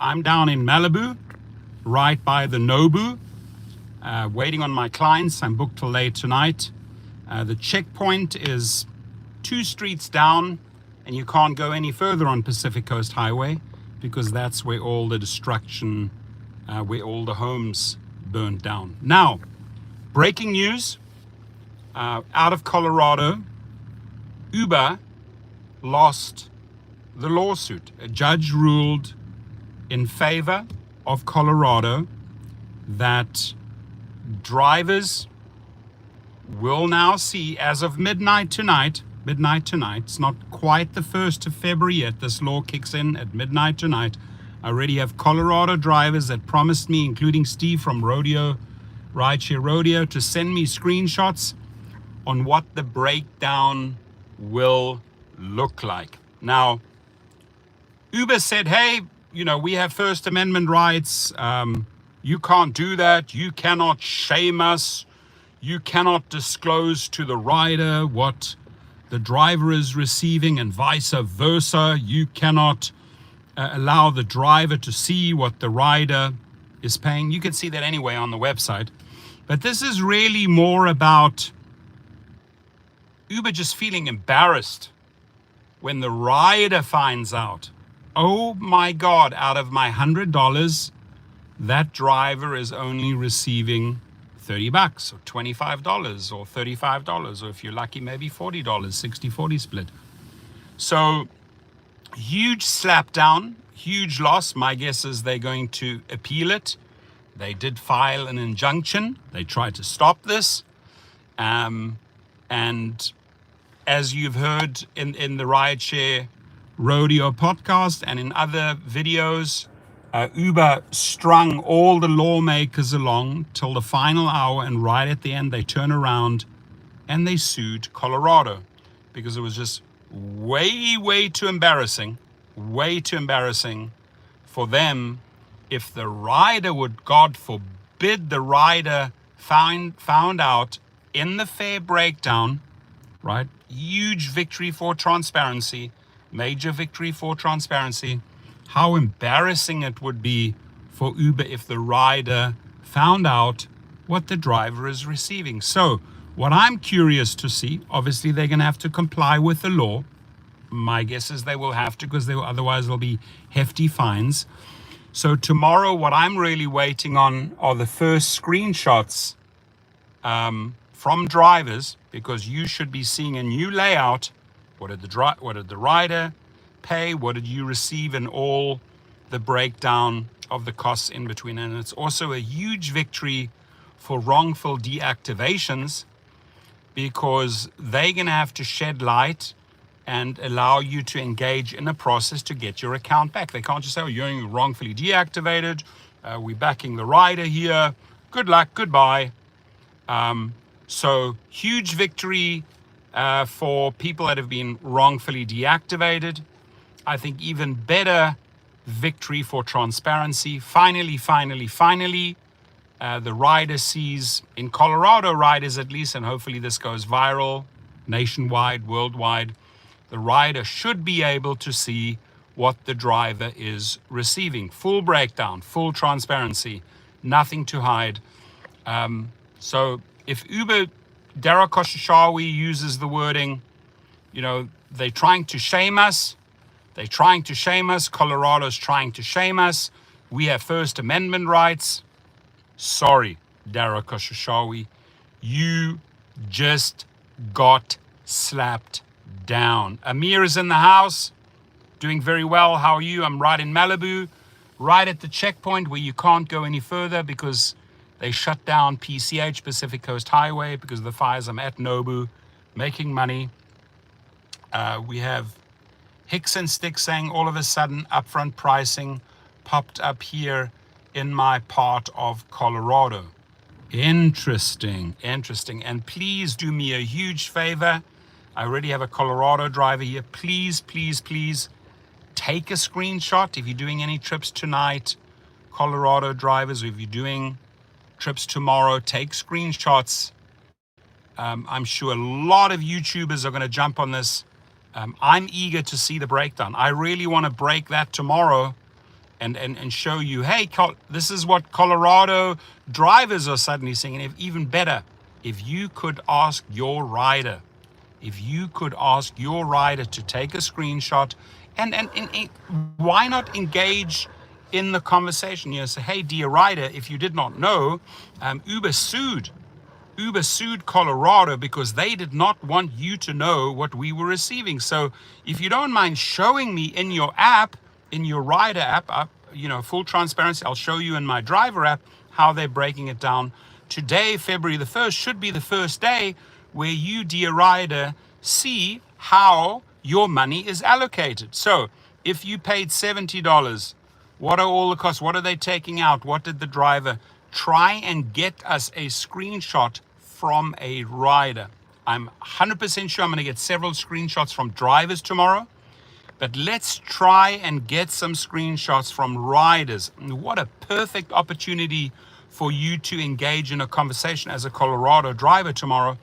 I'm down in Malibu, right by the Nobu, waiting on my clients. I'm booked till late tonight. The checkpoint is 2 streets down, and you can't go any further on Pacific Coast Highway because that's where all the destruction, where all the homes burned down. Now, breaking news out of Colorado, Uber lost the lawsuit. A judge ruled in favor of Colorado that drivers will now see, as of midnight tonight, it's not quite the 1st of February yet, this law kicks in at midnight tonight. I already have Colorado drivers that promised me, including Steve from Rideshare Rodeo, to send me screenshots on what the breakdown will look like. Now, Uber said, hey, we have First Amendment rights. You can't do that. You cannot shame us. You cannot disclose to the rider what the driver is receiving and vice versa. You cannot allow the driver to see what the rider is paying. You can see that anyway on the website. But this is really more about Uber just feeling embarrassed when the rider finds out, oh my God, out of my $100, that driver is only receiving $30 or $25 or $35, or if you're lucky, maybe $40, 60-40 split. So huge slap down, huge loss. My guess is they're going to appeal it. They did file an injunction. They tried to stop this. And as you've heard in the Rideshare Rodeo podcast and in other videos, Uber strung all the lawmakers along till the final hour, and right at the end they turn around and they sued Colorado because it was just way too embarrassing for them. If the rider would, God forbid, the rider found out in the fare breakdown, right? Huge victory for transparency, major victory for transparency. How embarrassing it would be for Uber if the rider found out what the driver is receiving. So what I'm curious to see, obviously they're going to have to comply with the law. My guess is they will have to, because otherwise there'll be hefty fines. So tomorrow, what I'm really waiting on are the first screenshots from drivers, because you should be seeing a new layout. What did the rider pay? What did you receive? And all the breakdown of the costs in between. And it's also a huge victory for wrongful deactivations, because they're going to have to shed light and allow you to engage in a process to get your account back. They can't just say, oh, you're wrongfully deactivated. We're backing the rider here. Good luck. Goodbye. So huge victory for people that have been wrongfully deactivated. I think even better victory for transparency. Finally, the rider sees, in Colorado riders at least, and hopefully this goes viral nationwide, worldwide, the rider should be able to see what the driver is receiving. Full breakdown, full transparency, nothing to hide. So if Uber, Dara Khosrowshahi uses the wording, they're trying to shame us. Colorado's trying to shame us. We have First Amendment rights. Sorry, Dara Khosrowshahi, you just got slapped down. Amir is in the house, doing very well. How are you? I'm right in Malibu, right at the checkpoint where you can't go any further because they shut down PCH, Pacific Coast Highway, because of the fires. I'm at Nobu, making money. We have Hicks and Sticks saying all of a sudden upfront pricing popped up here in my part of Colorado. Interesting. And please do me a huge favor. I already have a Colorado driver here. Please take a screenshot if you're doing any trips tonight. Colorado drivers, or if you're doing trips tomorrow, take screenshots. I'm sure a lot of YouTubers are going to jump on this. I'm eager to see the breakdown. I really want to break that tomorrow and show you, hey, this is what Colorado drivers are suddenly saying. And even better, if you could ask your rider, to take a screenshot and why not engage in the conversation? Say, hey, dear rider, if you did not know, Uber sued Colorado because they did not want you to know what we were receiving. So if you don't mind showing me in your app, in your rider app, full transparency, I'll show you in my driver app how they're breaking it down. Today, February the 1st, should be the first day where you, dear rider, see how your money is allocated. So if you paid $70, what are all the costs? What are they taking out? What did the driver? Try and get us a screenshot from a rider. I'm 100% sure I'm going to get several screenshots from drivers tomorrow, but let's try and get some screenshots from riders. And what a perfect opportunity for you to engage in a conversation as a Colorado driver tomorrow.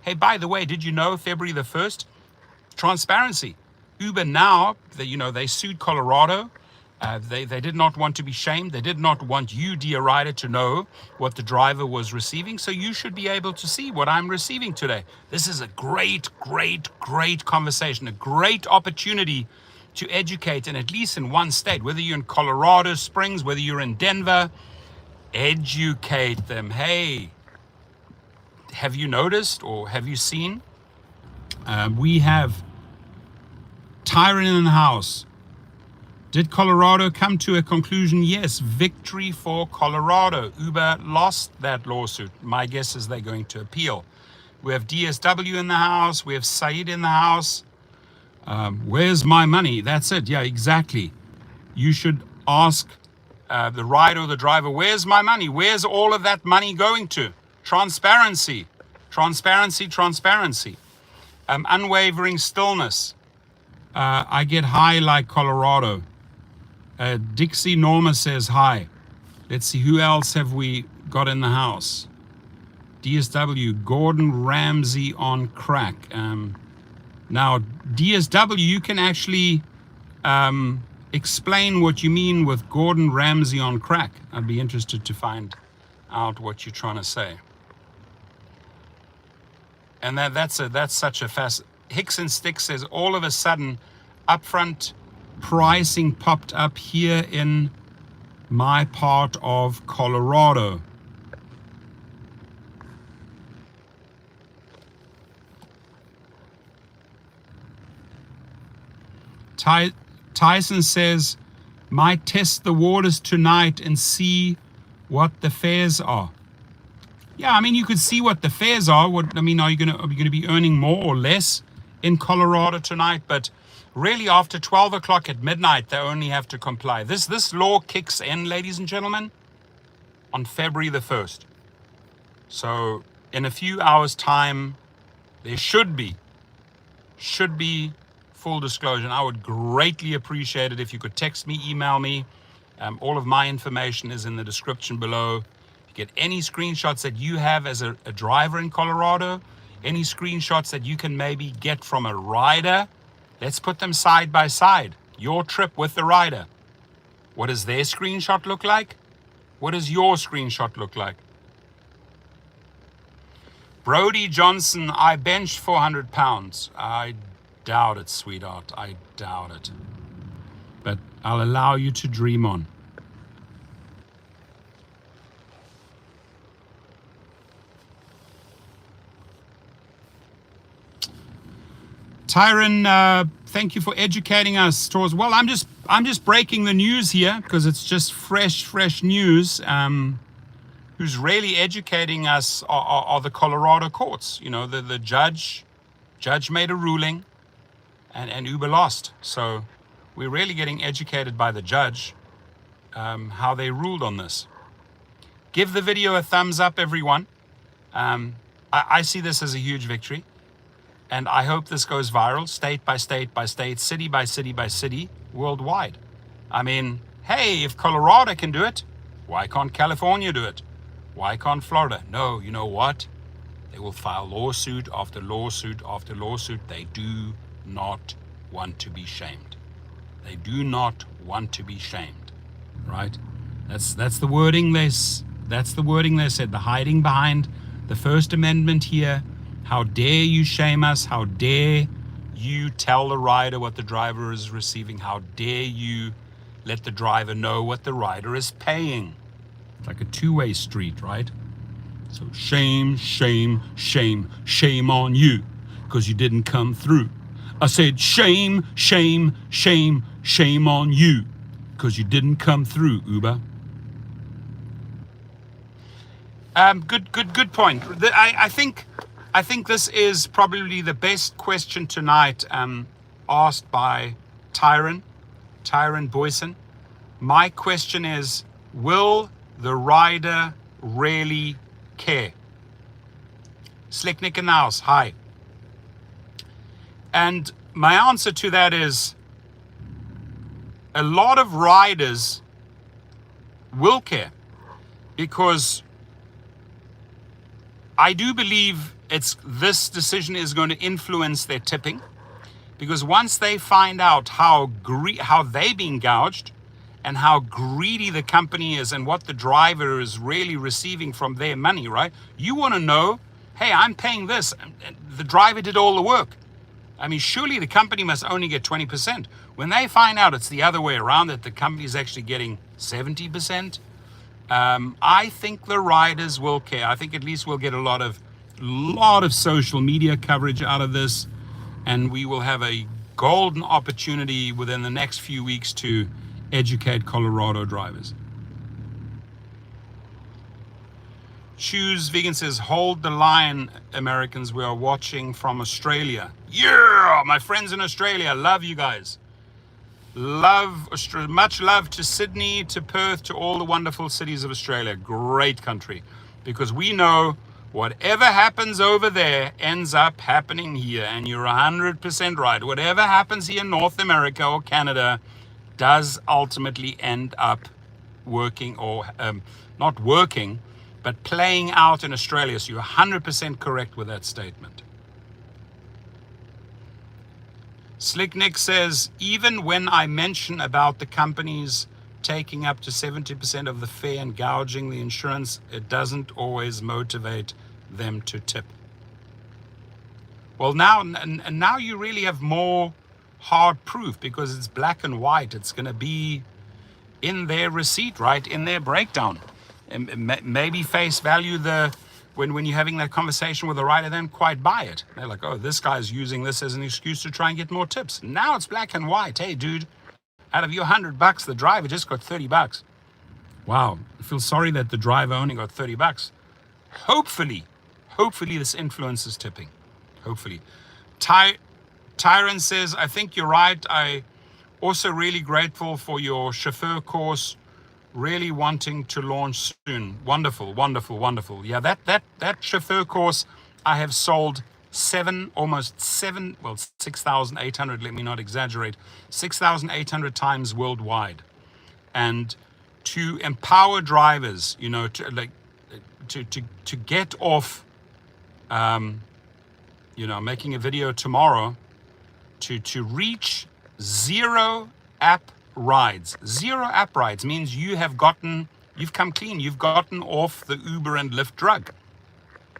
Hey, by the way, did you know February the 1st? Transparency. Uber now, they sued Colorado. They did not want to be shamed. They did not want you, dear rider, to know what the driver was receiving. So you should be able to see what I'm receiving today. This is a great, great, great conversation, a great opportunity to educate, and at least in one state, whether you're in Colorado Springs, whether you're in Denver, educate them. Hey, have you noticed or have you seen? We have Tyron in the house. Did Colorado come to a conclusion? Yes, victory for Colorado. Uber lost that lawsuit. My guess is they're going to appeal. We have DSW in the house. We have Said in the house. Where's my money? That's it. Yeah, exactly. You should ask the rider or the driver, where's my money? Where's all of that money going to? Transparency, transparency, transparency. Unwavering stillness. I get high like Colorado. Dixie Norma says hi. Let's see, who else have we got in the house? DSW, Gordon Ramsay on crack. Now, DSW, you can actually explain what you mean with Gordon Ramsay on crack. I'd be interested to find out what you're trying to say. And that's such a fast. Hicks and Sticks says all of a sudden upfront pricing popped up here in my part of Colorado. Tyson says, might test the waters tonight and see what the fares are. Yeah, I mean, you could see what the fares are. Are you going to be earning more or less in Colorado tonight? But really, after 12 o'clock at midnight, they only have to comply. This law kicks in, ladies and gentlemen, on February the 1st. So in a few hours' time, there should be full disclosure. And I would greatly appreciate it if you could text me, email me. All of my information is in the description below. Get any screenshots that you have as a driver in Colorado, any screenshots that you can maybe get from a rider. Let's put them side by side. Your trip with the rider. What does their screenshot look like? What does your screenshot look like? Brody Johnson, I benched 400 pounds. I doubt it, sweetheart. I doubt it. But I'll allow you to dream on. Tyron, thank you for educating us towards. Well, I'm just breaking the news here because it's just fresh news. Who's really educating us are the Colorado courts. The judge made a ruling, and Uber lost. So we're really getting educated by the judge how they ruled on this. Give the video a thumbs up, everyone. I see this as a huge victory. And I hope this goes viral, state by state by state, city by city by city, worldwide. I mean, hey, if Colorado can do it, why can't California do it? Why can't Florida? No, you know what? They will file lawsuit after lawsuit after lawsuit. They do not want to be shamed. They do not want to be shamed. right? That's the wording that's the wording they said. The hiding behind the First Amendment here. How dare you shame us? How dare you tell the rider what the driver is receiving? How dare you let the driver know what the rider is paying? It's like a two-way street, right? So shame, shame, shame, shame on you because you didn't come through. I said shame, shame, shame, shame on you because you didn't come through, Uber. Good point. I think this is probably the best question tonight, asked by Tyron Boyson. My question is, will the rider really care? Slick Nick in the house, hi. And my answer to that is, a lot of riders will care, because I do believe this decision is going to influence their tipping, because once they find out how they've been gouged and how greedy the company is and what the driver is really receiving from their money, right? You want to know, hey, I'm paying this, and the driver did all the work. I mean, surely the company must only get 20%. When they find out it's the other way around, that the company is actually getting 70%, I think the riders will care. I think at least we'll get a lot of social media coverage out of this, and we will have a golden opportunity within the next few weeks to educate Colorado drivers. Choose Vegan says, hold the line, Americans. We are watching from Australia. Yeah, my friends in Australia, love you guys. Love Australia. Much love to Sydney, to Perth, to all the wonderful cities of Australia. Great country, because we know whatever happens over there ends up happening here, and you're 100% right. Whatever happens here in North America or Canada does ultimately end up working, or not working, but playing out in Australia. So you're 100% correct with that statement. Slick Nick says, even when I mention about the companies taking up to 70% of the fare and gouging the insurance, it doesn't always motivate them to tip. Well, now you really have more hard proof, because it's black and white. It's going to be in their receipt, right? In their breakdown. And maybe face value, when you're having that conversation with the rider, they don't quite buy it. They're like, oh, this guy's using this as an excuse to try and get more tips. Now it's black and white. Hey, dude, out of your $100, the driver just got $30. Wow, I feel sorry that the driver only got $30. Hopefully this influences tipping. Hopefully. Tyron says, I think you're right. I also really grateful for your chauffeur course. Really wanting to launch soon. Wonderful, wonderful, wonderful. Yeah, that chauffeur course, I have sold 6,800, let me not exaggerate, 6,800 times worldwide. And to empower drivers, to get off, making a video tomorrow, to reach zero app rides. Zero app rides means you've come clean. You've gotten off the Uber and Lyft drug,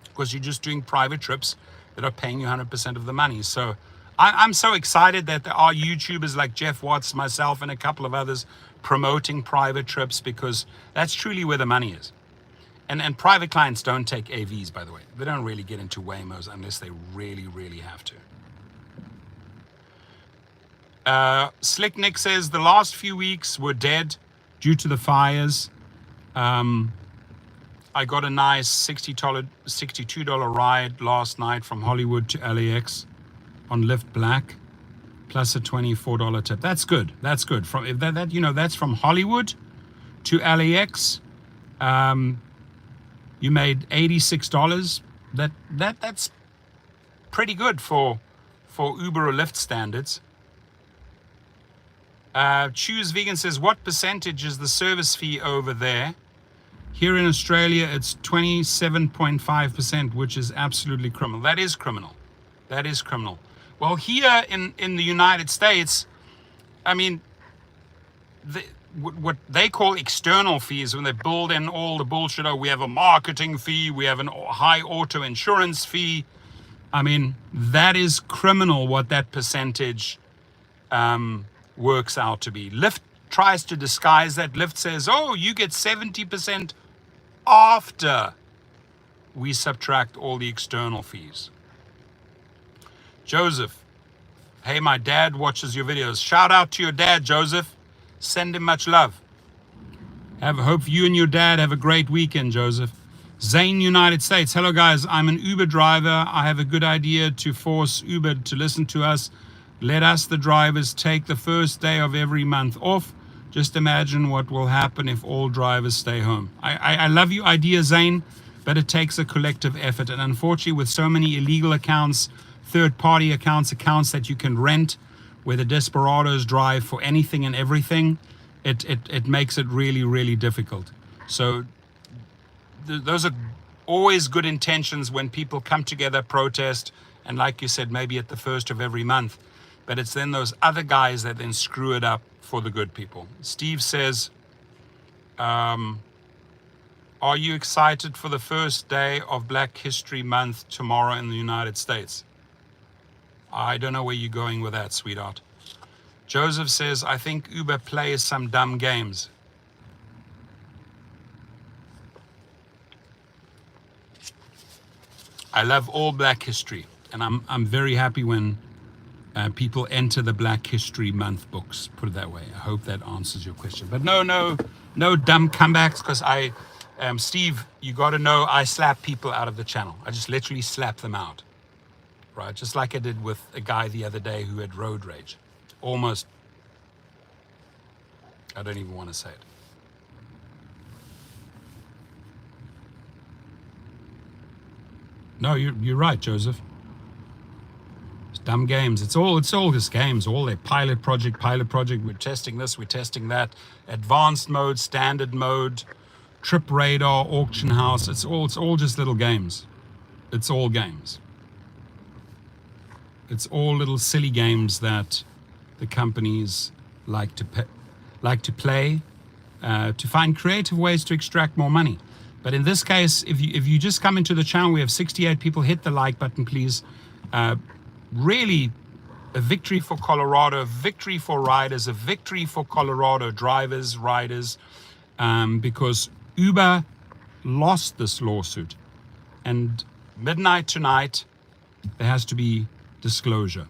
because you're just doing private trips that are paying you 100% of the money. So I'm so excited that there are YouTubers like Jeff Watts, myself, and a couple of others promoting private trips, because that's truly where the money is. And private clients don't take AVs, by the way. They don't really get into Waymos unless they really, really have to. Slick Nick says the last few weeks were dead due to the fires. I got a nice $62 ride last night from Hollywood to LAX on Lyft Black, plus a $24 tip. That's good. That's good. That's from Hollywood to LAX. You made $86. That's pretty good for Uber or Lyft standards. Choose Vegan says, what percentage is the service fee over there? Here in Australia, it's 27.5%, which is absolutely criminal. That is criminal. That is criminal. Well, here in the United States, I mean, what they call external fees, when they build in all the bullshit. Oh, we have a marketing fee, we have a high auto insurance fee. I mean, that is criminal what that percentage works out to be. LYFT tries to disguise that. LYFT says, oh, you get 70% after we subtract all the external fees. Joseph, hey, my dad watches your videos. Shout out to your dad, Joseph. Send him much love. Hope you and your dad have a great weekend, Joseph. Zane, United States. Hello, guys. I'm an Uber driver. I have a good idea to force Uber to listen to us. Let us, the drivers, take the first day of every month off. Just imagine what will happen if all drivers stay home. I love your idea, Zane, but it takes a collective effort. And unfortunately, with so many illegal accounts, third-party accounts that you can rent, where the desperados drive for anything and everything, it makes it really, really difficult. So those are always good intentions when people come together, protest, and like you said, maybe at the first of every month. But it's then those other guys that then screw it up for the good people. Steve says, are you excited for the first day of Black History Month tomorrow in the United States? I don't know where you're going with that, sweetheart. Joseph says, I think Uber plays some dumb games. I love all Black history, and I'm very happy when people enter the Black History Month books, put it that way. I hope that answers your question. But no dumb comebacks, because Steve, you got to know I slap people out of the channel. I just literally slap them out, right? Just like I did with a guy the other day who had road rage. Almost, I don't even want to say it. No, you're right, Joseph. It's dumb games. It's all just games. All their pilot project. We're testing this, we're testing that. Advanced mode, standard mode, trip radar, auction house. It's all just little games. It's all games. It's all little silly games that the companies like to play to find creative ways to extract more money. But in this case, if you just come into the channel, we have 68 people. Hit the like button, please. Really, a victory for Colorado, a victory for riders, a victory for Colorado drivers, riders, because Uber lost this lawsuit. And midnight tonight, there has to be disclosure.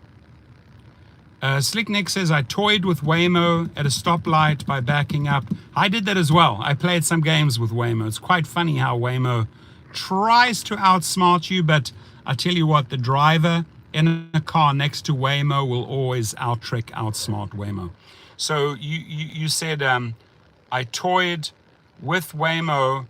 Slick Nick says, I toyed with Waymo at a stoplight by backing up. I did that as well. I played some games with Waymo. It's quite funny how Waymo tries to outsmart you, but I tell you what, the driver in a car next to Waymo will always outsmart Waymo. So you said, I toyed with Waymo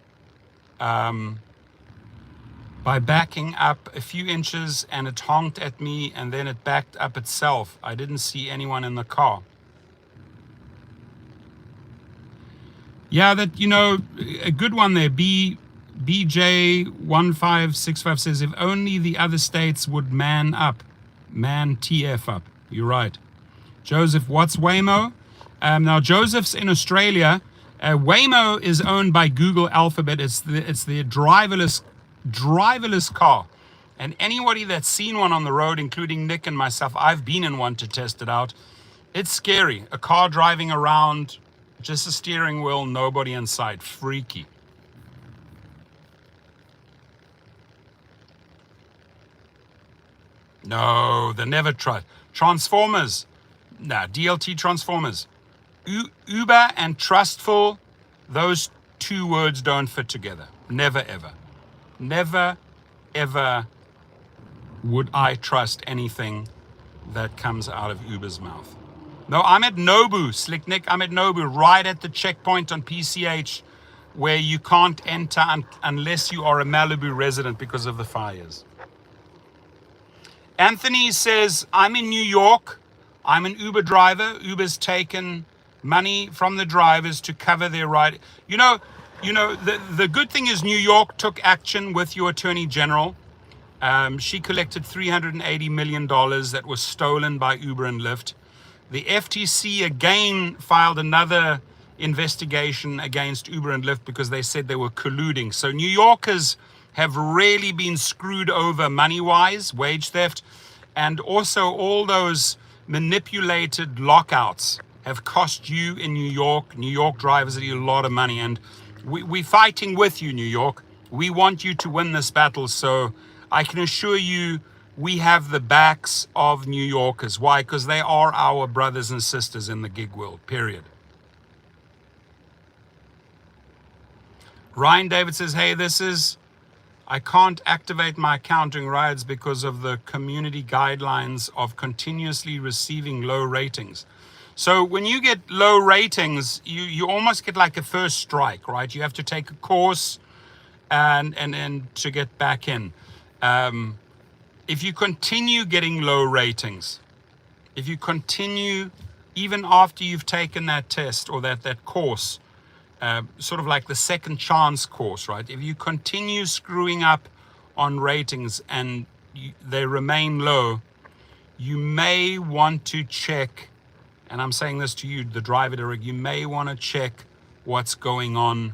by backing up a few inches, and it honked at me, and then it backed up itself. I didn't see anyone in the car. Yeah, that, a good one there. BJ1565 says, if only the other states would man TF up. You're right. Joseph, what's Waymo? Now, Joseph's in Australia. Waymo is owned by Google Alphabet. It's the driverless car, and anybody that's seen one on the road, including Nick and myself, I've been in one to test it out. It's scary. A car driving around, just a steering wheel, nobody in sight. Freaky. No, they never tried. Transformers. Nah, DLT Transformers. Uber and trustful, those two words don't fit together. Never, ever. Never, ever would I trust anything that comes out of Uber's mouth. No, I'm at Nobu, Slick Nick. I'm at Nobu, right at the checkpoint on PCH, where you can't enter unless you are a Malibu resident because of the fires. Anthony says, I'm in New York. I'm an Uber driver. Uber's taken money from the drivers to cover their ride. The good thing is New York took action with your Attorney General. She collected $380 million that was stolen by Uber and Lyft. The FTC again filed another investigation against Uber and Lyft because they said they were colluding. So New Yorkers have really been screwed over money-wise, wage theft, and also all those manipulated lockouts have cost you in New York drivers a lot of money. And we're fighting with you, New York. We want you to win this battle. So I can assure you we have the backs of New Yorkers. Why? Because they are our brothers and sisters in the gig world, period. Ryan David says, hey, I can't activate my account during rides because of the community guidelines of continuously receiving low ratings. So when you get low ratings, you almost get like a first strike, right? You have to take a course and to get back in. If you continue getting low ratings, if you continue even after you've taken that test or that course, sort of like the second chance course, right? If you continue screwing up on ratings and they remain low, you may want to check, and I'm saying this to you, the driver direct, you may want to check what's going on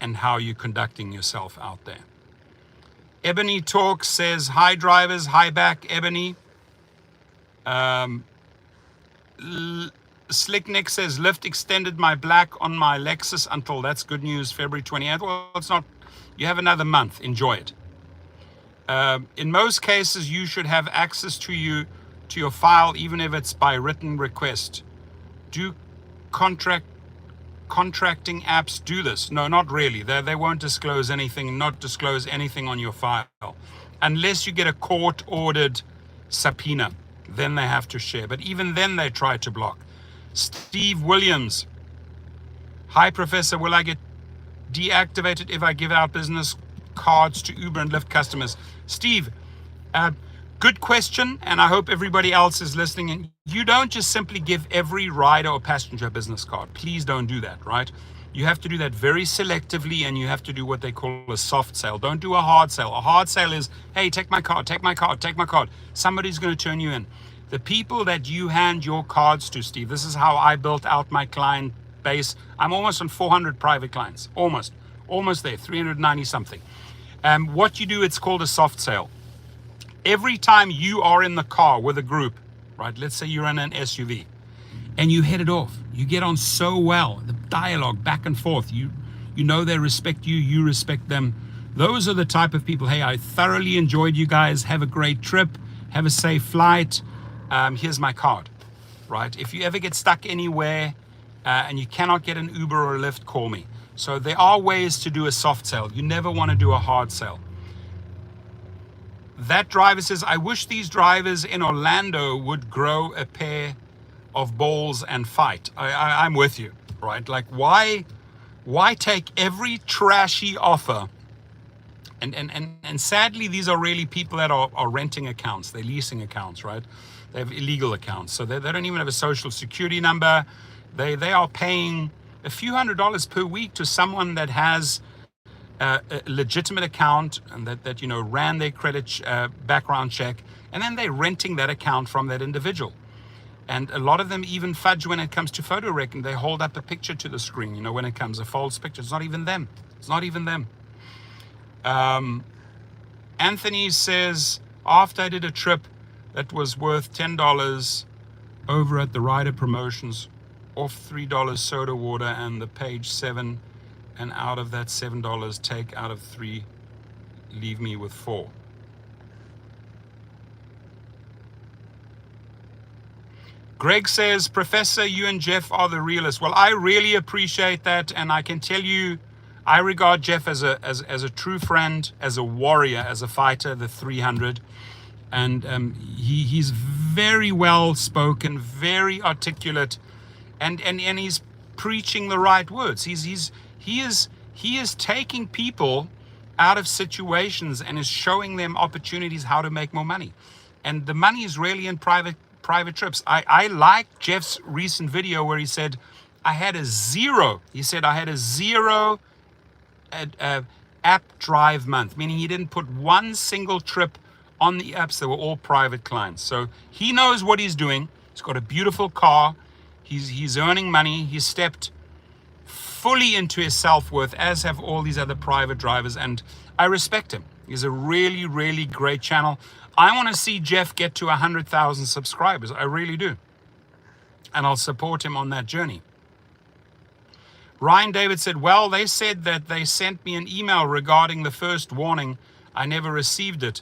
and how you're conducting yourself out there. Ebony Talk says, hi drivers, hi back, Ebony. Slick Nick says, Lyft extended my black on my Lexus until, that's good news, February 28th. Well, it's not, you have another month, enjoy it. In most cases, you should have access to your file, even if it's by written request. Do contracting apps do this? No, not really. They won't disclose anything, not disclose anything on your file. Unless you get a court-ordered subpoena, then they have to share. But even then, they try to block. Steve Williams. Hi, Professor. Will I get deactivated if I give out business cards to Uber and Lyft customers? Steve, good question, and I hope everybody else is listening. And you don't just simply give every rider or passenger a business card. Please don't do that, right? You have to do that very selectively, and you have to do what they call a soft sale. Don't do a hard sale. A hard sale is, hey, take my card, take my card, take my card. Somebody's going to turn you in. The people that you hand your cards to, Steve, this is how I built out my client base. I'm almost on 400 private clients, almost there, 390 something. What you do, it's called a soft sale. Every time you are in the car with a group, right? Let's say you're in an SUV and you hit it off. You get on so well, the dialogue back and forth. You know they respect you, you respect them. Those are the type of people, hey, I thoroughly enjoyed you guys. Have a great trip. Have a safe flight. Here's my card, right? If you ever get stuck anywhere and you cannot get an Uber or a Lyft, call me. So there are ways to do a soft sale. You never want to do a hard sale. That driver says, I wish these drivers in Orlando would grow a pair of balls and fight. I'm with you, right? Like, why take every trashy offer? And sadly, these are really people that are renting accounts. They're leasing accounts, right? They have illegal accounts. So they don't even have a social security number. They are paying a few $100s per week to someone that has a legitimate account and that ran their credit background check, and then they're renting that account from that individual. And a lot of them even fudge when it comes to photo rec, and they hold up a picture to the screen. When it comes a false picture, it's not even them. It's not even them. Anthony says, after I did a trip that was worth $10 over at the rider promotions, off $3 soda water and the page 7, and out of that $7, take out of 3, leave me with 4. Greg says, Professor, you and Jeff are the realists. Well, I really appreciate that, and I can tell you, I regard Jeff as a true friend, as a warrior, as a fighter, the 300. And he's very well spoken, very articulate, and he's preaching the right words. He is taking people out of situations and is showing them opportunities how to make more money. And the money is really in private trips. I like Jeff's recent video where he said, I had a zero app drive month, meaning he didn't put one single trip on the apps. They were all private clients. So he knows what he's doing. He's got a beautiful car. He's earning money. He's stepped fully into his self-worth, as have all these other private drivers, and I respect him. He's a really, really great channel. I want to see Jeff get to 100,000 subscribers. I really do. And I'll support him on that journey. Ryan David said, well, they said that they sent me an email regarding the first warning. I never received it.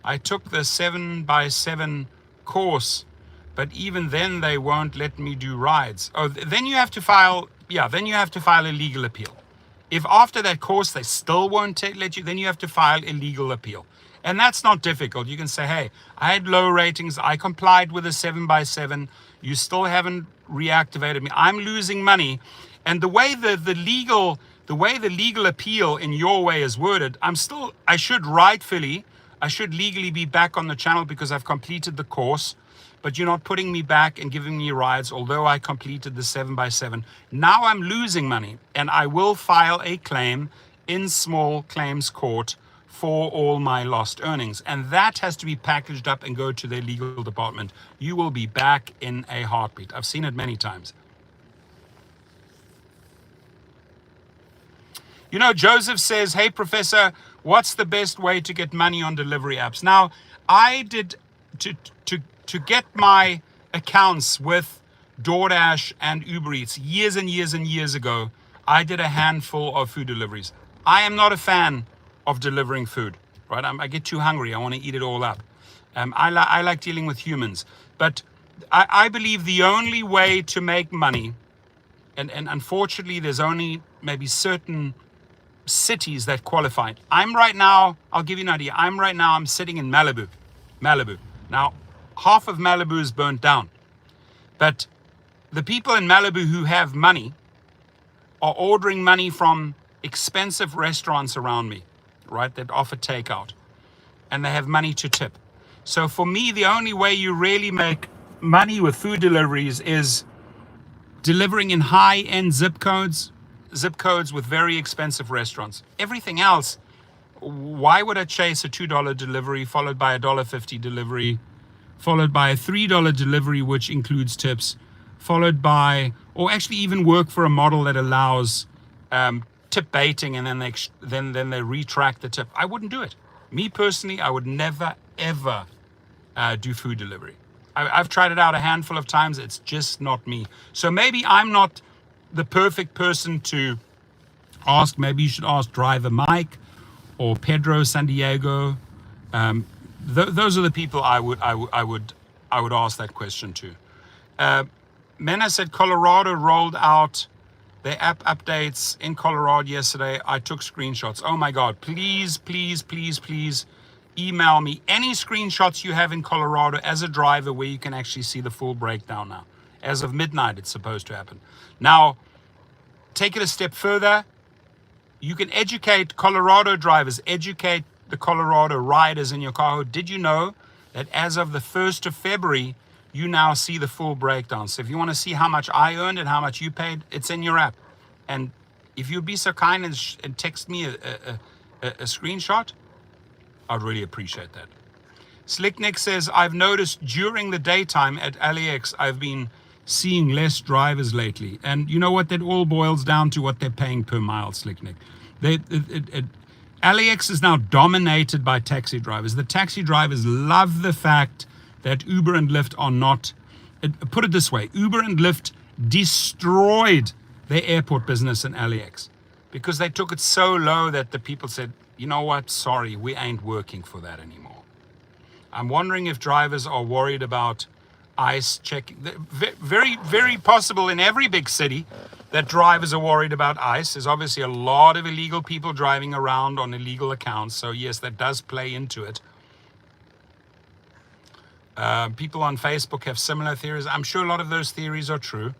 I took the 7x7 course, but even then they won't let me do rides. Oh, then you have to file, then you have to file a legal appeal. If after that course they still won't let you, then you have to file a legal appeal. And that's not difficult. You can say, hey, I had low ratings. I complied with a 7x7. You still haven't reactivated me. I'm losing money. And the way the legal appeal in your way is worded, I should legally be back on the channel because I've completed the course, but you're not putting me back and giving me rides, although I completed the 7x7. Now I'm losing money, and I will file a claim in small claims court for all my lost earnings. And that has to be packaged up and go to their legal department. You will be back in a heartbeat. I've seen it many times. You know, Joseph says, hey, Professor, what's the best way to get money on delivery apps? Now, I did, to get my accounts with DoorDash and Uber Eats years and years and years ago, I did a handful of food deliveries. I am not a fan of delivering food, right? I get too hungry. I want to eat it all up. I like dealing with humans. But I believe the only way to make money, and unfortunately there's only maybe certain cities that qualify. I'll give you an idea. I'm sitting in Malibu. Now, half of Malibu is burnt down. But the people in Malibu who have money are ordering money from expensive restaurants around me, right, that offer takeout. And they have money to tip. So for me, the only way you really make money with food deliveries is delivering in high-end zip codes with very expensive restaurants. Everything else, why would I chase a $2 delivery followed by a $1.50 delivery, followed by a $3 delivery, which includes tips, followed by, or actually even work for a model that allows tip baiting, and then they retract the tip? I wouldn't do it. Me personally, I would never, ever do food delivery. I've tried it out a handful of times. It's just not me. So maybe I'm not the perfect person to ask. Maybe you should ask driver Mike or Pedro San Diego. Those are the people I would ask that question to. Mena said Colorado rolled out their app updates in Colorado yesterday. I took screenshots. Oh my God, please email me any screenshots you have in Colorado as a driver where you can actually see the full breakdown now. As of midnight, it's supposed to happen. Now, take it a step further. You can educate Colorado drivers, educate the Colorado riders in your car. Did you know that as of the 1st of February, you now see the full breakdown? So if you want to see how much I earned and how much you paid, it's in your app. And if you'd be so kind and text me a screenshot, I'd really appreciate that. Slick Nick says, I've noticed during the daytime at LAX, I've been seeing less drivers lately. And you know what? That all boils down to what they're paying per mile, Slick Nick. LAX is now dominated by taxi drivers. The taxi drivers love the fact that Uber and Lyft are not, put it this way, Uber and Lyft destroyed their airport business in LAX because they took it so low that the people said, you know what, sorry, we ain't working for that anymore. I'm wondering if drivers are worried about ICE checking. Very, very possible in every big city that drivers are worried about ICE. There's obviously a lot of illegal people driving around on illegal accounts. So yes, that does play into it. People on Facebook have similar theories. I'm sure a lot of those theories are true.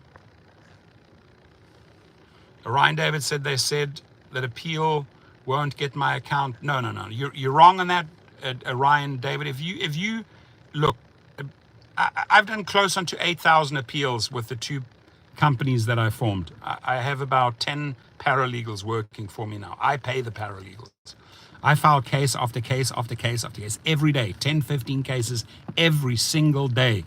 Ryan David said they said that appeal won't get my account. No. You're wrong on that, Ryan David. If you look, I've done close on to 8,000 appeals with the two companies that I formed. I have about 10 paralegals working for me now. I pay the paralegals. I file case after case after case after case every day, 10, 15 cases every single day.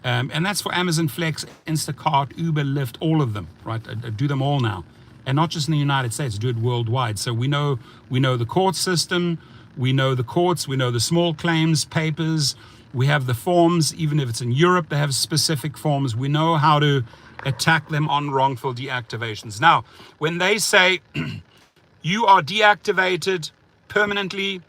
And that's for Amazon Flex, Instacart, Uber, Lyft, all of them, right? I do them all now. And not just in the United States, do it worldwide. So we know the court system, we know the courts, we know the small claims papers, we have the forms. Even if it's in Europe, they have specific forms. We know how to attack them on wrongful deactivations. Now, when they say you are deactivated permanently,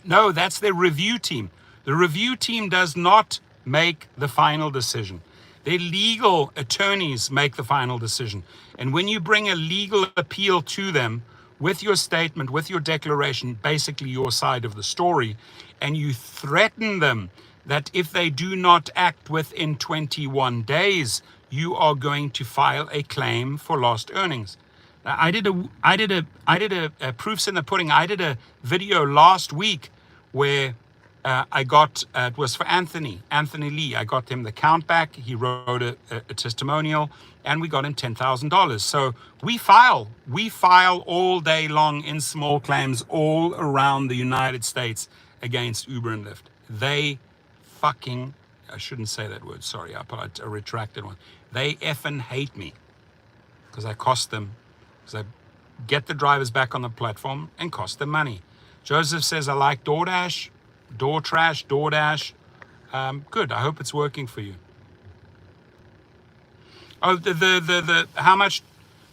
no, that's their review team. The review team does not make the final decision. Their legal attorneys make the final decision. And when you bring a legal appeal to them with your statement, with your declaration, basically your side of the story, and you threaten them that if they do not act within 21 days, you are going to file a claim for lost earnings. I did a proofs in the pudding. I did a video last week where I got, it was for Anthony Lee. I got him the count back. He wrote a testimonial and we got him $10,000. So we file all day long in small claims all around the United States against Uber and Lyft. They fucking, I shouldn't say that word, sorry, I put a retracted one. They effing hate me because I cost them, because I get the drivers back on the platform and cost them money. Joseph says, I like DoorDash. DoorDash. Good. I hope it's working for you. Oh, the how much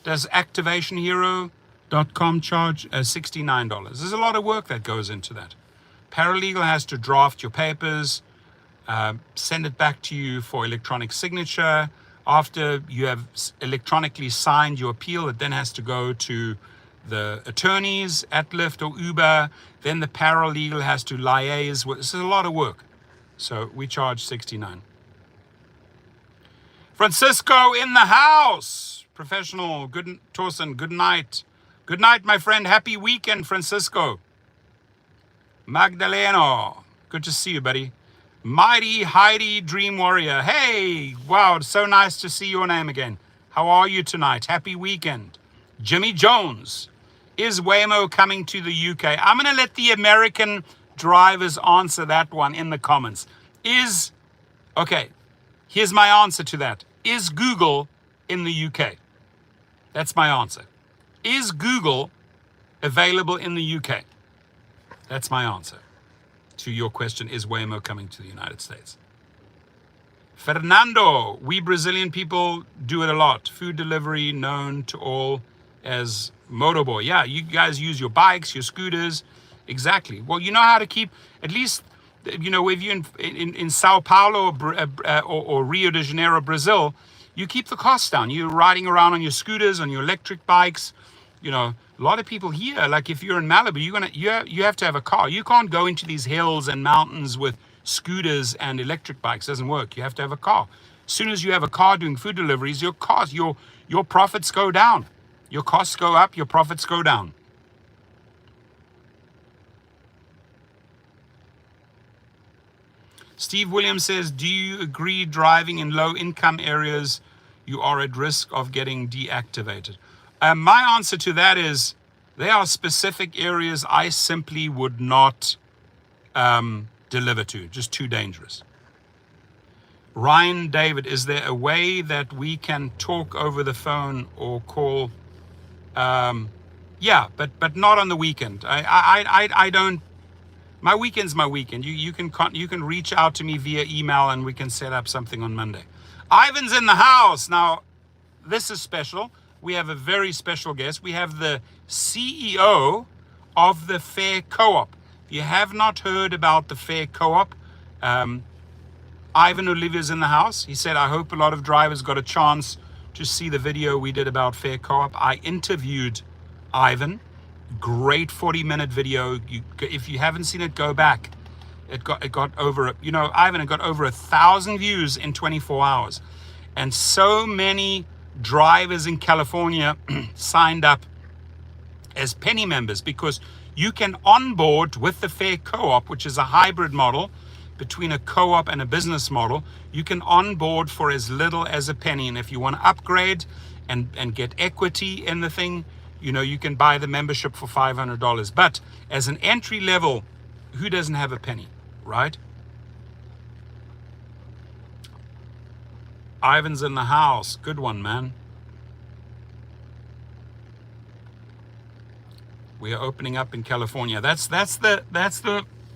does activationhero.com charge? $69. There's a lot of work that goes into that. Paralegal has to draft your papers, send it back to you for electronic signature. After you have electronically signed your appeal, it then has to go to the attorneys at Lyft or Uber. Then the paralegal has to liaise with. This is a lot of work. So we charge $69. Francisco in the house. Professional. Good, Torsen. Good night. Good night, my friend. Happy weekend, Francisco. Magdaleno. Good to see you, buddy. Mighty Heidi Dream Warrior. Hey, wow, it's so nice to see your name again. How are you tonight? Happy weekend. Jimmy Jones. Is Waymo coming to the UK? I'm going to let the American drivers answer that one in the comments. Okay, here's my answer to that. Is Google in the UK? That's my answer. Is Google available in the UK? That's my answer to your question. Is Waymo coming to the United States? Fernando, we Brazilian people do it a lot. Food delivery known to all as Motorboy. Yeah, you guys use your bikes, your scooters. Exactly. Well, you know how to keep, at least, you know, if you're in Sao Paulo or Rio de Janeiro, Brazil, you keep the costs down. You're riding around on your scooters, on your electric bikes. You know, a lot of people here, like if you're in Malibu, you have to have a car. You can't go into these hills and mountains with scooters and electric bikes. It doesn't work. You have to have a car. As soon as you have a car doing food deliveries, your profits go down. Your costs go up, your profits go down. Steve Williams says, do you agree driving in low-income areas, you are at risk of getting deactivated? My answer to that is, there are specific areas I simply would not deliver to, just too dangerous. Ryan David, is there a way that we can talk over the phone or call? Yeah, but not on the weekend. I don't. My weekend's my weekend. You can reach out to me via email and we can set up something on Monday. Ivan's in the house now. This is special. We have a very special guest. We have the CEO of the Fair Co-op. If you have not heard about the Fair Co-op, Ivan Olivia's in the house. He said, I hope a lot of drivers got a chance to see the video we did about Fair Co-op. I interviewed Ivan. Great 40-minute video. If you haven't seen it, go back. It got over, you know, Ivan, it got over 1,000 views in 24 hours. And so many drivers in California signed up as penny members because you can onboard with the Fair Co-op, which is a hybrid model between a co-op and a business model. You can onboard for as little as a penny. And if you want to upgrade and get equity in the thing, you know, you can buy the membership for $500. But as an entry level, who doesn't have a penny, right? Ivan's in the house. Good one, man. We are opening up in California. That's the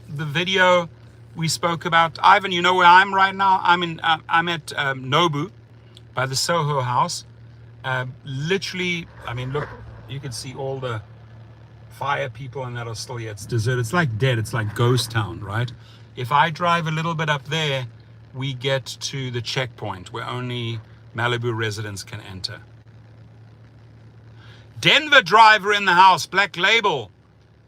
video we spoke about. Ivan, you know where I'm right now? I'm at Nobu by the Soho House. Literally, I mean, look, you can see all the fire people and that are still here. It's deserted. It's like dead. It's like ghost town, right? If I drive a little bit up there, we get to the checkpoint where only Malibu residents can enter. Denver driver in the house, Black Label.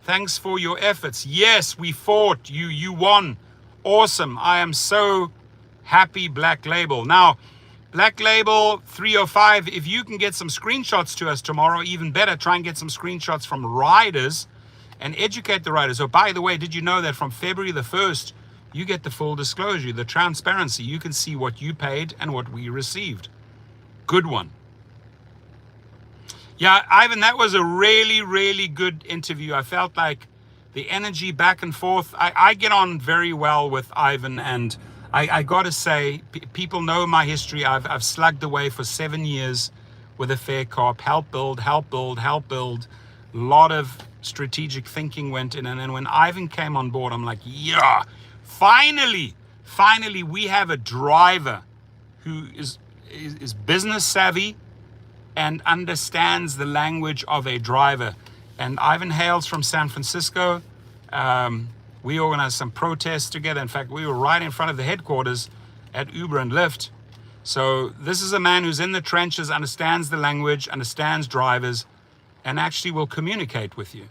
Thanks for your efforts. Yes, we fought. You won. Awesome. I am so happy, Black Label. Now, Black Label 305, if you can get some screenshots to us tomorrow, even better, try and get some screenshots from riders and educate the riders. Oh, by the way, did you know that from February the 1st, you get the full disclosure, the transparency. You can see what you paid and what we received. Good one. Yeah, Ivan, that was a really, really good interview. I felt like the energy back and forth. I get on very well with Ivan, and I got to say, people know my history. I've slugged away for 7 years with a fair cop, help build. A lot of strategic thinking went in. And then when Ivan came on board, I'm like, yeah, finally, we have a driver who is business savvy and understands the language of a driver. And Ivan hails from San Francisco. We organized some protests together. In fact, we were right in front of the headquarters at Uber and Lyft. So this is a man who's in the trenches, understands the language, understands drivers, and actually will communicate with you.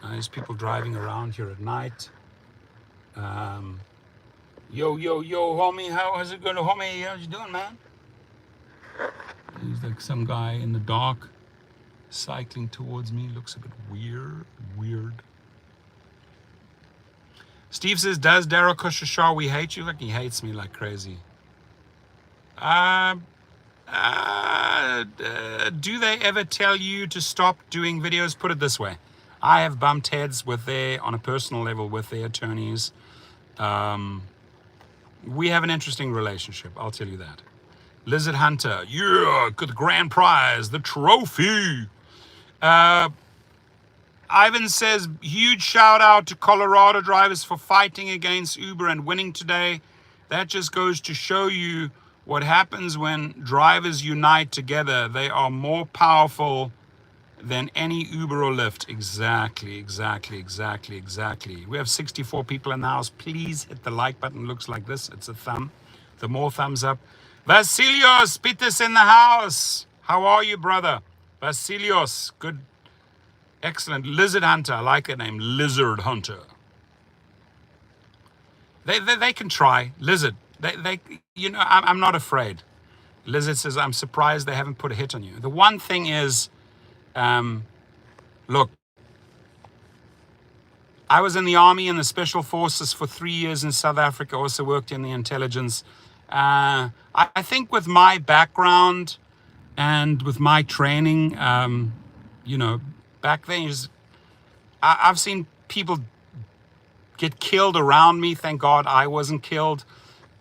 There's people driving around here at night. Yo, homie, how's it going, homie? How you doing, man? There's like some guy in the dark cycling towards me. Looks a bit weird. Steve says, does Daryl Koshashawi hate you? Like, he hates me like crazy. Do they ever tell you to stop doing videos? Put it this way. I have bumped heads on a personal level with their attorneys. We have an interesting relationship, I'll tell you that. Lizard Hunter, yeah, got the grand prize, the trophy. Ivan says, huge shout out to Colorado drivers for fighting against Uber and winning today. That just goes to show you what happens when drivers unite together. They are more powerful than any Uber or Lyft. Exactly. We have 64 people in the house. Please hit the like button. Looks like this. It's a thumb. The more thumbs up. Vasilios Pitas in the house. How are you, brother? Vasilios, good. Excellent. Lizard Hunter. I like the name. Lizard Hunter. They can try. Lizard. They I'm not afraid. Lizard says, I'm surprised they haven't put a hit on you. The one thing is, look, I was in the army and the special forces for 3 years in South Africa, also worked in the intelligence. I think with my background and with my training, back then, I've seen people get killed around me. Thank God I wasn't killed.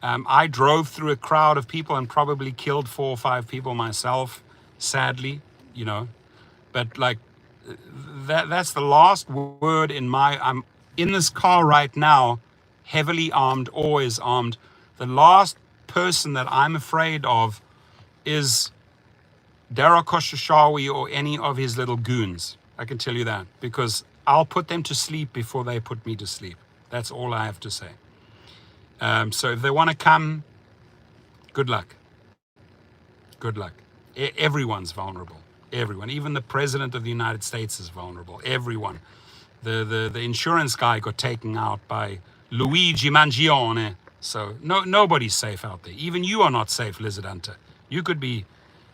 I drove through a crowd of people and probably killed 4 or 5 people myself, sadly, But like, that's the last word I'm in this car right now, heavily armed, always armed. The last person that I'm afraid of is Daryl Koshashawi or any of his little goons. I can tell you that, because I'll put them to sleep before they put me to sleep. That's all I have to say. So if they want to come, good luck. Good luck. Everyone's vulnerable. Everyone, even the president of the United States is vulnerable. Everyone. The insurance guy got taken out by Luigi Mangione. So nobody's safe out there. Even you are not safe, Lizard Hunter. You could be,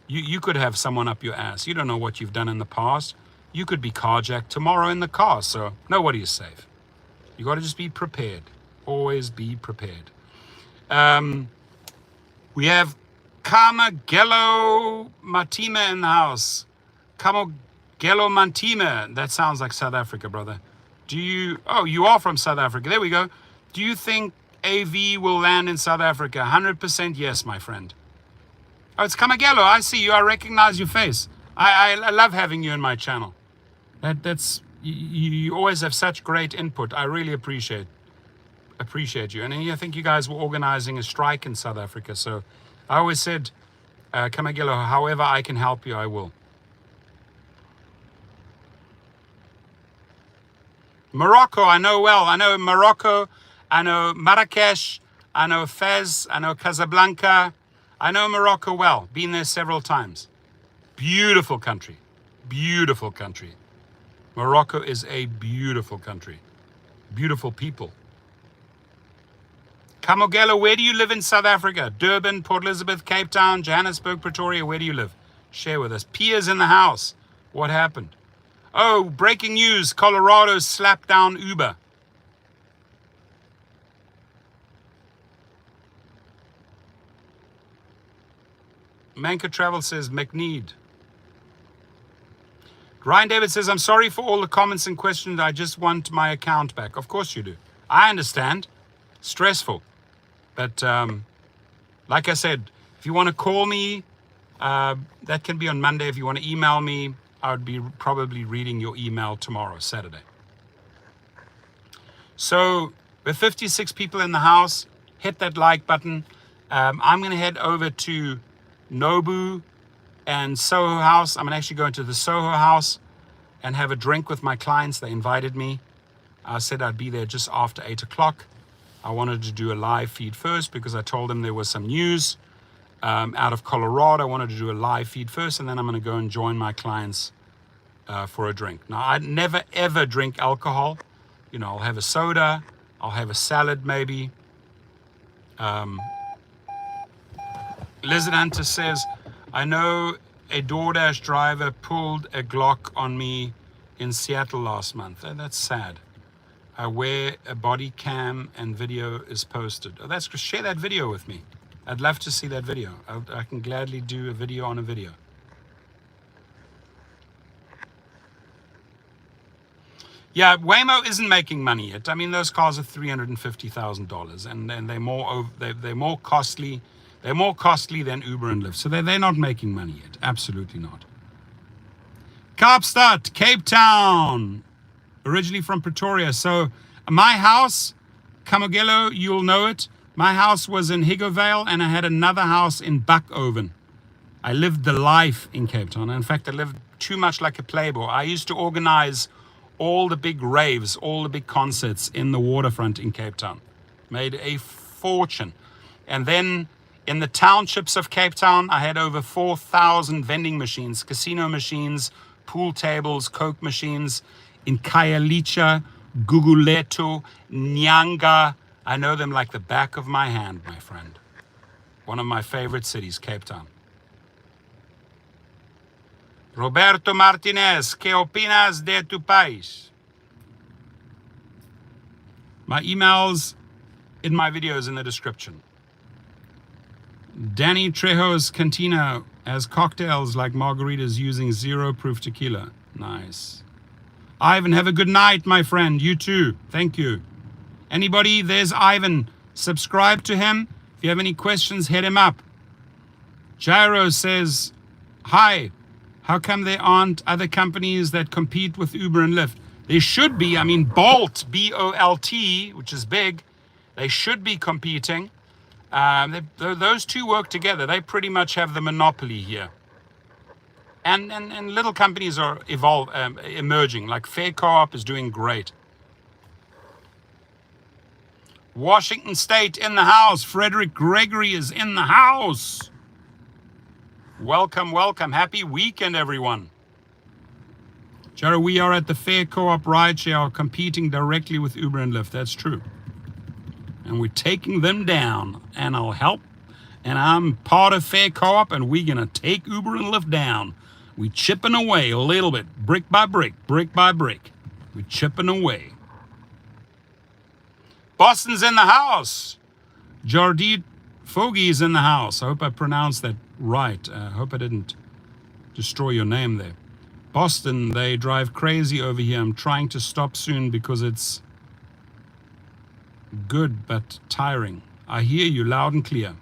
you could have someone up your ass. You don't know what you've done in the past. You could be carjacked tomorrow in the car. So nobody is safe. You got to just be prepared. Always be prepared. We have Kamagelo Matima in the house. Kamagelo Matima. That sounds like South Africa, brother. You are from South Africa. There we go. Do you think AV will land in South Africa? 100% yes, my friend. Oh, it's Camagelo. I see you. I recognize your face. I love having you in my channel. You always have such great input. I really appreciate you. And I think you guys were organizing a strike in South Africa. So I always said, Camagelo, however I can help you, I will. Morocco, I know well. I know Morocco. I know Marrakesh. I know Fez. I know Casablanca. I know Morocco well. Been there several times. Beautiful country. Beautiful country. Morocco is a beautiful country. Beautiful people. Camogelo, where do you live in South Africa? Durban, Port Elizabeth, Cape Town, Johannesburg, Pretoria. Where do you live? Share with us. Pia's in the house. What happened? Oh, breaking news. Colorado slapped down Uber. Manka Travel says McNeed. Ryan David says, I'm sorry for all the comments and questions. I just want my account back. Of course you do. I understand. Stressful. But like I said, if you want to call me, that can be on Monday. If you want to email me, I would be probably reading your email tomorrow, Saturday. So with 56 people in the house, hit that like button. I'm going to head over to Nobu and Soho House. I'm going to actually go into the Soho House and have a drink with my clients. They invited me. I said I'd be there just after 8 o'clock. I wanted to do a live feed first because I told them there was some news out of Colorado. I wanted to do a live feed first, and then I'm going to go and join my clients for a drink. Now, I never, ever drink alcohol. You know, I'll have a soda. I'll have a salad maybe. Lizard Hunter says, I know a DoorDash driver pulled a Glock on me in Seattle last month. That's sad. Where a body cam and video is posted. Oh, that's good. Share that video with me. I'd love to see that video. I can gladly do a video on a video. Yeah, Waymo isn't making money yet. I mean, those cars are $350,000, and they're more costly. They're more costly than Uber and Lyft. So they're not making money yet. Absolutely not. Kaapstad, Cape Town. Originally from Pretoria. So my house, Camogelo, you'll know it. My house was in Higovale, and I had another house in Buckoven. I lived the life in Cape Town. In fact, I lived too much like a playboy. I used to organize all the big raves, all the big concerts in the waterfront in Cape Town. Made a fortune. And then in the townships of Cape Town, I had over 4,000 vending machines, casino machines, pool tables, Coke machines. In Khayelitsha, Gugulethu, Nyanga. I know them like the back of my hand, my friend. One of my favorite cities, Cape Town. Roberto Martinez, ¿qué opinas de tu país? My emails in my videos in the description. Danny Trejo's Cantina has cocktails like margaritas using 0 proof tequila. Nice. Ivan, have a good night, my friend. You too. Thank you. Anybody? There's Ivan. Subscribe to him. If you have any questions, hit him up. Jairo says, hi. How come there aren't other companies that compete with Uber and Lyft? There should be. I mean, Bolt, B-O-L-T, which is big, they should be competing. Those two work together. They pretty much have the monopoly here. And little companies are emerging, like Fair Co-op is doing great. Washington State in the house. Frederick Gregory is in the house. Welcome, welcome. Happy weekend, everyone. Jaro, we are at the Fair Co-op Rideshare competing directly with Uber and Lyft. That's true. And we're taking them down. And I'll help. And I'm part of Fair Co-op, and we're going to take Uber and Lyft down. We're chipping away a little bit, brick by brick, brick by brick. We're chipping away. Boston's in the house. Jardine Fogey's in the house. I hope I pronounced that right. I hope I didn't destroy your name there. Boston, they drive crazy over here. I'm trying to stop soon because it's good but tiring. I hear you loud and clear.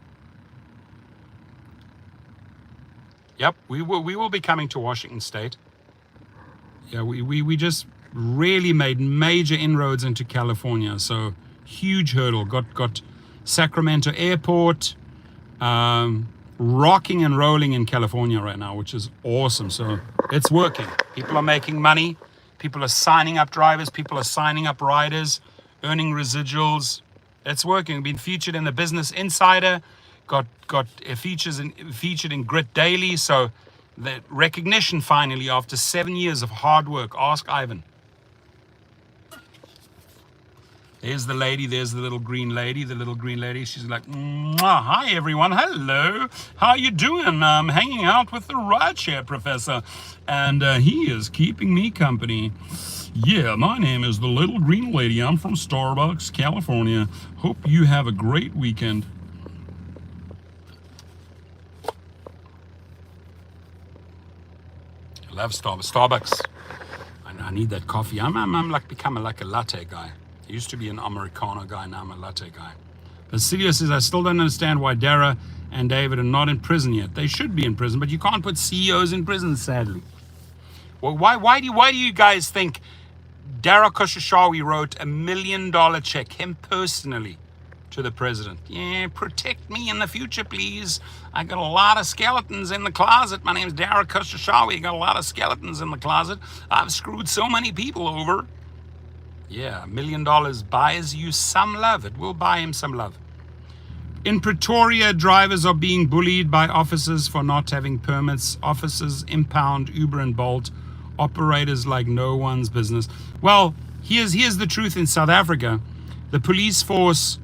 Yep, we will be coming to Washington State. Yeah, we just really made major inroads into California. So huge hurdle. Got Sacramento Airport rocking and rolling in California right now, which is awesome. So it's working. People are making money. People are signing up drivers. People are signing up riders, earning residuals. It's working. Been featured in the Business Insider. Got featured in Grit Daily. So the recognition finally after 7 years of hard work. Ask Ivan. There's the lady, there's the little green lady. The little green lady, she's like, "Mwah, hi everyone, hello, how you doing? I'm hanging out with the Rideshare professor, and he is keeping me company. Yeah, my name is the little green lady. I'm from Starbucks, California. Hope you have a great weekend." I love Starbucks. I need that coffee. I'm like become like a latte guy. I used to be an Americano guy, now I'm a latte guy. Basilio says, I still don't understand why Dara and David are not in prison yet. They should be in prison, but you can't put CEOs in prison, sadly. Well, why do you guys think Dara Khosrowshahi wrote $1 million check, him personally, to the president? Yeah, protect me in the future, please. I got a lot of skeletons in the closet. My name's Dara Khosrowshahi. I got a lot of skeletons in the closet. I've screwed so many people over. Yeah, $1 million buys you some love. It will buy him some love. In Pretoria, drivers are being bullied by officers for not having permits. Officers impound Uber and Bolt operators like no one's business. Well, here's the truth in South Africa. The police force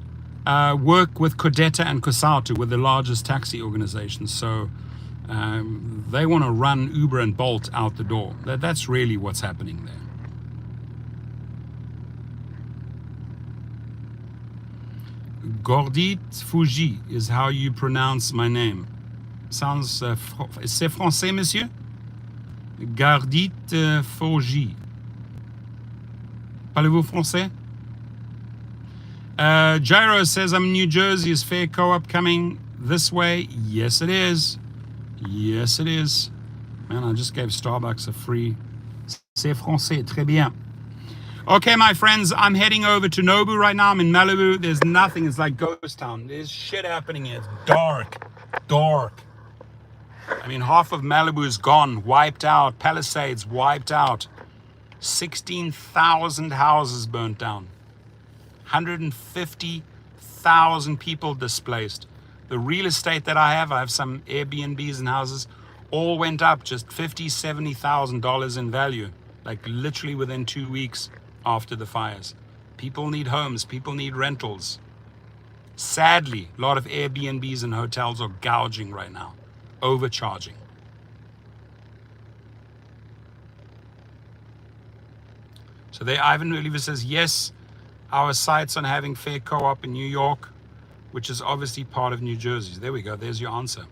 work with Codeta and Cosatu, with the largest taxi organizations. So they want to run Uber and Bolt out the door. That's really what's happening there. Gordit Fougi is how you pronounce my name. Sounds, c'est français, monsieur? Gordit Fougi. Parlez-vous français? Gyro says, I'm in New Jersey. Is Fair Co-op coming this way? Yes, it is. Yes, it is. Man, I just gave Starbucks a free. C'est français, très bien. Okay, my friends, I'm heading over to Nobu right now. I'm in Malibu. There's nothing. It's like ghost town. There's shit happening here. It's dark. Dark. I mean, half of Malibu is gone, wiped out. Palisades wiped out. 16,000 houses burnt down. 150,000 people displaced. The real estate that I have some Airbnbs and houses, all went up just $50,000, $70,000 in value, like literally within 2 weeks after the fires. People need homes, people need rentals. Sadly, a lot of Airbnbs and hotels are gouging right now, overcharging. So there, Ivan Oliver says, yes, our sights on having Fair Co-op in New York, which is obviously part of New Jersey. There we go, there's your answer.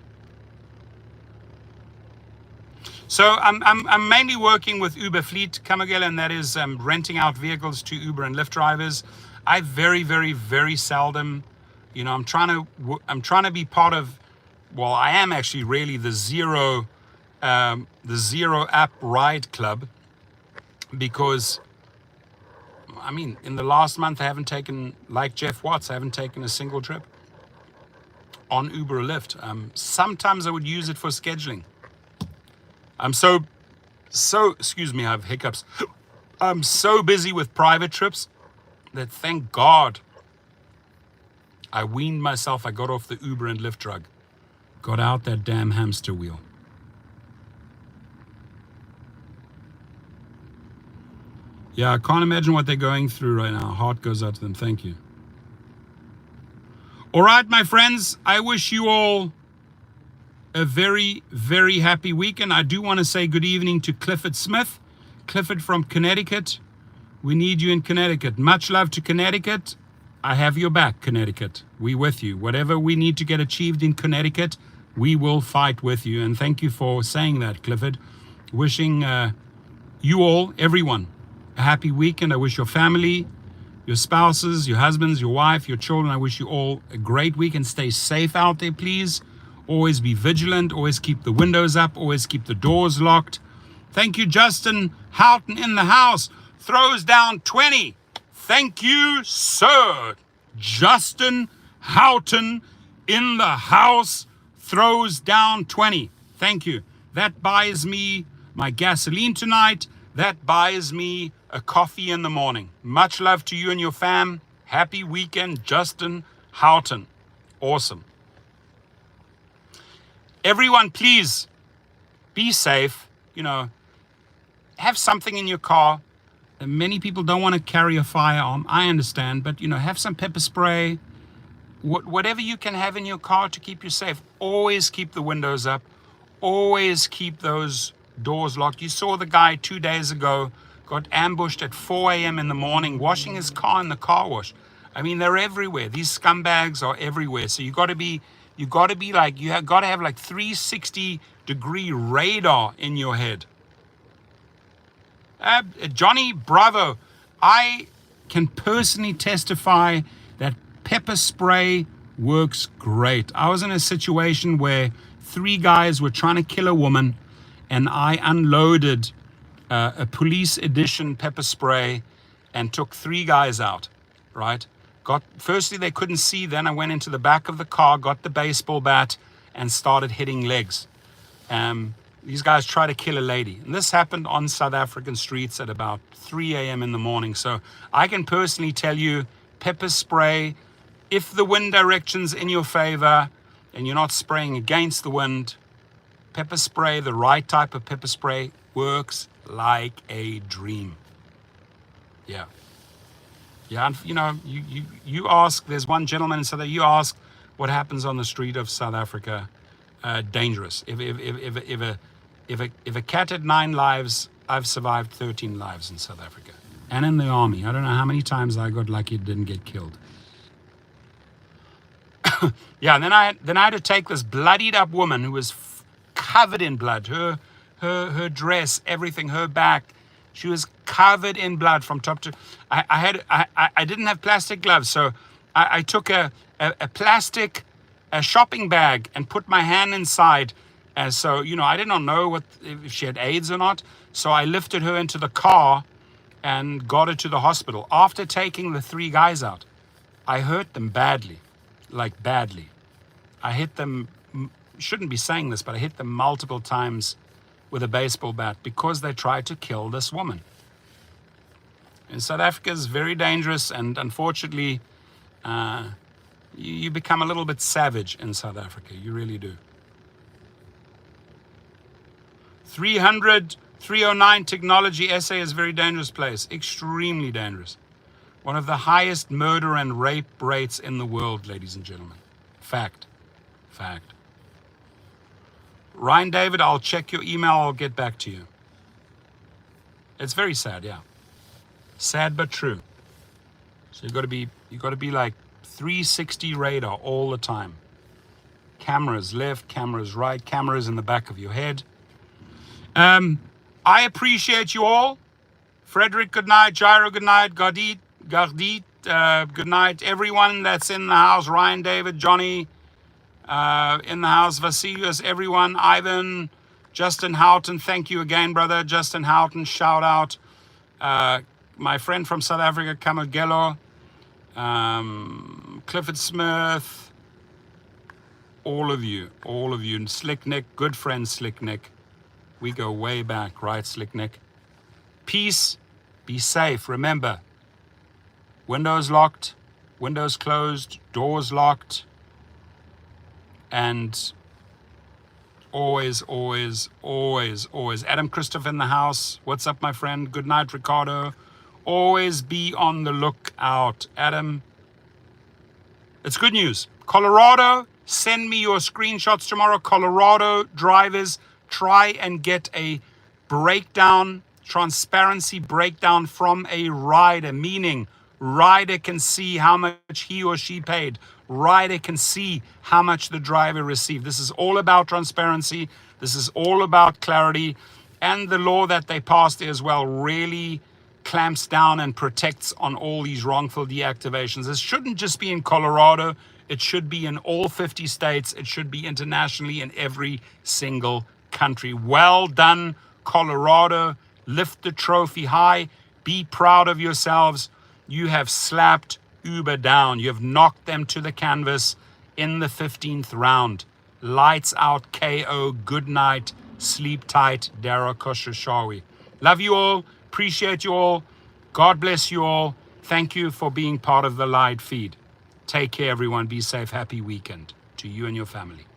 So I'm mainly working with Uber Fleet, Kamagela, and that is renting out vehicles to Uber and Lyft drivers. I very, very, very seldom, I'm trying to be part of, well, I am actually really the zero app ride club, because I mean, in the last month, I haven't taken, like Jeff Watts, I haven't taken a single trip on Uber or Lyft. Sometimes I would use it for scheduling. I'm so, excuse me, I have hiccups. I'm so busy with private trips that thank God I weaned myself. I got off the Uber and Lyft drug. Got out that damn hamster wheel. Yeah, I can't imagine what they're going through right now. Heart goes out to them. Thank you. All right, my friends, I wish you all a very, very happy weekend. I do want to say good evening to Clifford Smith. Clifford from Connecticut. We need you in Connecticut. Much love to Connecticut. I have your back, Connecticut. We with you. Whatever we need to get achieved in Connecticut, we will fight with you. And thank you for saying that, Clifford. Wishing you all, everyone, a happy weekend. I wish your family, your spouses, your husbands, your wife, your children, I wish you all a great weekend. Stay safe out there, please. Always be vigilant, always keep the windows up, always keep the doors locked. Thank you, Justin Houghton in the house. Throws down 20. Thank you, sir. Justin Houghton in the house throws down 20. Thank you. That buys me my gasoline tonight. That buys me a coffee in the morning. Much love to you and your fam. Happy weekend, Justin Houghton. Awesome. Everyone, please be safe. Have something in your car. Many people don't want to carry a firearm. I understand, but have some pepper spray. Whatever you can have in your car to keep you safe. Always keep the windows up. Always keep those doors locked. You saw the guy 2 days ago got ambushed at 4 a.m. in the morning washing his car in the car wash. I mean, they're everywhere. These scumbags are everywhere. So you got to have like 360-degree radar in your head. Johnny Bravo, I can personally testify that pepper spray works great. I was in a situation where 3 guys were trying to kill a woman, and I unloaded a police edition pepper spray and took 3 guys out, right? Firstly, they couldn't see. Then I went into the back of the car, got the baseball bat, and started hitting legs. These guys tried to kill a lady. And this happened on South African streets at about 3 a.m. in the morning. So I can personally tell you, pepper spray, if the wind direction's in your favor and you're not spraying against the wind, pepper spray, the right type of pepper spray, works like a dream. Yeah. Yeah, and you ask, there's one gentleman in South Africa, you ask what happens on the street of South Africa, dangerous. If a cat had 9 lives, I've survived 13 lives in South Africa. And in the army. I don't know how many times I got lucky it didn't get killed. Yeah, and then I had to take this bloodied up woman who was covered in blood. Her dress, everything, her back, she was covered in blood from top to. I didn't have plastic gloves, so I took a plastic shopping bag and put my hand inside. So I did not know if she had AIDS or not. So I lifted her into the car and got her to the hospital. After taking the 3 guys out, I hurt them badly, like badly. I hit them. Shouldn't be saying this, but I hit them multiple times with a baseball bat because they tried to kill this woman. And South Africa is very dangerous, and unfortunately, you become a little bit savage in South Africa. You really do. 309 Technology SA is a very dangerous place, extremely dangerous. One of the highest murder and rape rates in the world, ladies and gentlemen. Fact. Ryan David, I'll check your email. I'll get back to you. It's very sad, yeah. Sad but true. So you got to be like 360 radar all the time. Cameras left, cameras right, cameras in the back of your head. I appreciate you all. Frederick, good night. Jairo, good night. Gardit, good night. Everyone that's in the house. Ryan, David, Johnny, in the house. Vasilius, everyone. Ivan, Justin Houghton. Thank you again, brother. Justin Houghton, shout out. My friend from South Africa, Kamagelo. Clifford Smith. All of you. And Slick Nick, good friend Slick Nick. We go way back, right, Slick Nick? Peace, be safe. Remember, windows locked, windows closed, doors locked, and always. Adam Christopher in the house. What's up, my friend? Good night, Ricardo. Always be on the lookout. Adam, it's good news. Colorado, send me your screenshots tomorrow. Colorado drivers, try and get a transparency breakdown from a rider, meaning rider can see how much he or she paid. Rider can see how much the driver received. This is all about transparency. This is all about clarity. And the law that they passed as well really clamps down and protects on all these wrongful deactivations. This shouldn't just be in Colorado. It should be in all 50 states. It should be internationally in every single country. Well done, Colorado. Lift the trophy high. Be proud of yourselves. You have slapped Uber down. You have knocked them to the canvas in the 15th round. Lights out, KO. Good night. Sleep tight. Dara Koshashawi. Love you all. Appreciate you all. God bless you all. Thank you for being part of the live feed. Take care, everyone. Be safe. Happy weekend to you and your family.